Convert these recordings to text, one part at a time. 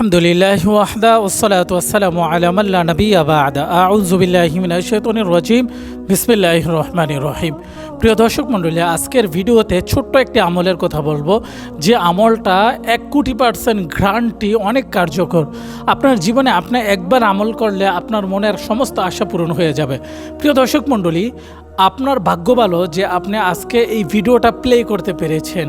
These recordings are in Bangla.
আলহামদুলিল্লাহ ওয়াহদা ওয়াসসালাতু ওয়াসসালামু আলা মান লা নাবিয়্যা বা'দা আউযু বিল্লাহি মিনাশ শাইতানির রাজিম বিসমিল্লাহির রহমানির রহিম। প্রিয় দর্শক মণ্ডলী, আজকের ভিডিওতে ছোট্ট একটি আমলের কথা বলবো, যে আমলটা 1,000,000% গ্যারান্টি অনেক কার্যকর। আপনার জীবনে আপনি একবার আমল করলে আপনার মনের সমস্ত আশা পূরণ হয়ে যাবে। প্রিয় দর্শক মণ্ডলী, আপনার ভাগ্য ভালো যে আপনি আজকে এই ভিডিওটা প্লে করতে পেরেছেন।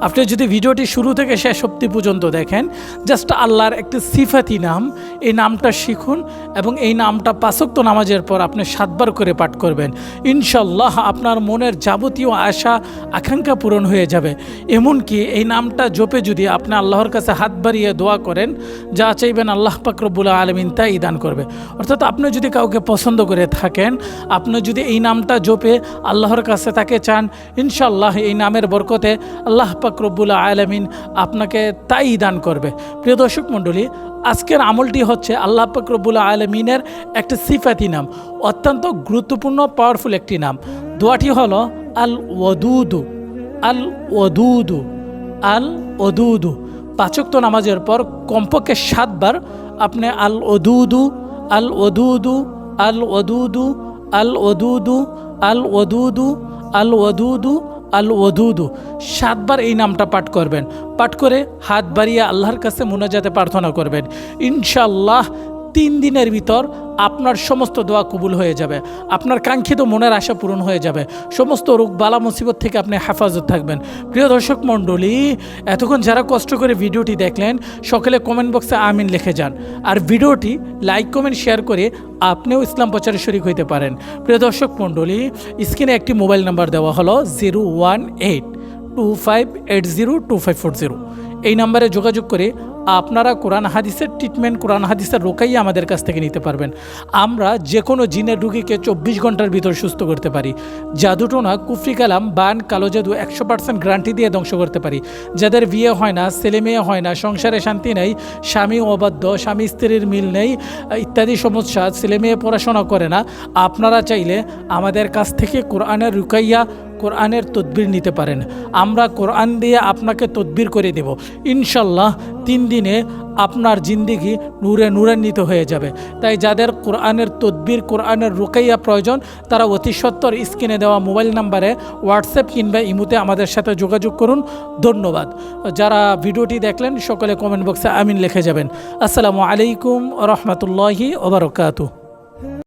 আপনি যদি ভিডিওটি শুরু থেকে শেষ অবধি পর্যন্ত দেখেন, জাস্ট আল্লাহর একটি সিফাতি নাম, এই নামটা শিখুন এবং এই নামটা 5 ওয়াক্ত নামাজের পর আপনি 7 বার করে পাঠ করবেন। ইনশাল্লাহ আপনার মনের যাবতীয় আশা আকাঙ্ক্ষা পূরণ হয়ে যাবে। এমনকি এই নামটা জপে যদি আপনি আল্লাহর কাছে হাত বাড়িয়ে দোয়া করেন, যা চাইবেন আল্লাহ পাক রব্বুল আলামিন তাই দান করবে। অর্থাৎ আপনি যদি কাউকে পছন্দ করে থাকেন, আপনি যদি এই নামটা জপে আল্লাহর কাছে তাকে চান, ইনশাল্লাহ এই নামের বরকতে আল্লাহ পাক রব্বুল আলামিন আপনাকে তাই দান করবে। প্রিয় দর্শক মণ্ডলী, আজকের আমলটি হচ্ছে আল্লাহ পাক রব্বুল আলামিনের একটা সিফাতি নাম, অত্যন্ত গুরুত্বপূর্ণ পাওয়ারফুল একটি নাম। দোয়াটি হলো আল ওয়াদুদু, আল ওয়াদুদু, আল ওয়াদুদু। 5 ওয়াক্ত নামাজের পর কমপক্ষে 7 বার আপনি আল ওয়াদুদু, আল ওয়াদুদু, আল ওয়াদুদু, আল ওয়াদুদু, আল ওয়াদুদু, আল ওয়াদুদু, আল ওয়াদুদু 7 বার এই নামটা পাঠ করবেন। পাঠ করে হাত বাড়িয়ে আল্লাহর কাছে মুনাজাতে প্রার্থনা করবেন। ইনশাআল্লাহ 3 দিনের ভিতর আপনার সমস্ত দোয়া কবুল হয়ে যাবে, আপনার কাঙ্ক্ষিত মনের আশা পূরণ হয়ে যাবে, সমস্ত রোগ বালা মুসিবত থেকে আপনি হেফাজত থাকবেন। প্রিয় দর্শক মণ্ডলী, এতক্ষণ যারা কষ্ট করে ভিডিওটি দেখলেন, সকলে কমেন্ট বক্সে আমিন লিখে যান। আর ভিডিওটি লাইক কমেন্ট শেয়ার করে আপনিও ইসলাম প্রচারে শরীক হইতে পারেন। প্রিয় দর্শক মণ্ডলী, স্ক্রিনে একটি মোবাইল নাম্বার দেওয়া হলো 01825802540। এই নাম্বারে যোগাযোগ করে আপনারা কোরআন হাদিসের ট্রিটমেন্ট, কোরআন হাদিসের রোকাইয়া আমাদের কাছ থেকে নিতে পারবেন। আমরা যে কোনো জিনের রুগীকে 24 ঘন্টার ভিতর সুস্থ করতে পারি। জাদুটোনা, কুফরি কালাম, বান, কালো জাদু 100% গ্যারান্টি দিয়ে ধ্বংস করতে পারি। যাদের বিয়ে হয় না, ছেলে মেয়ে হয় না, সংসারে শান্তি নেই, স্বামী অবাধ্য, স্বামী স্ত্রীর মিল নেই ইত্যাদি সমস্যা, ছেলে মেয়ে পড়াশোনা করে না, আপনারা চাইলে আমাদের কাছ থেকে কোরআনের রুকাইয়া, কোরআনের তদবির নিতে পারেন। আমরা কোরআন দিয়ে আপনাকে তদবির করে দেব। ইনশাল্লাহ 3 দিনে আপনার জিন্দিগি নূরে নূরান্বিত হয়ে যাবে। তাই যাদের কোরআনের তদবির, কোরআনের রুকাইয়া প্রয়োজন, তারা অতি সত্বর স্ক্রিনে দেওয়া মোবাইল নাম্বারে হোয়াটসঅ্যাপ কিংবা ইমুতে আমাদের সাথে যোগাযোগ করুন। ধন্যবাদ। যারা ভিডিওটি দেখলেন সকলে কমেন্ট বক্সে আমিন লিখে যাবেন। আসসালামু আলাইকুম ওয়া রাহমাতুল্লাহি ওয়া বারাকাতুহু।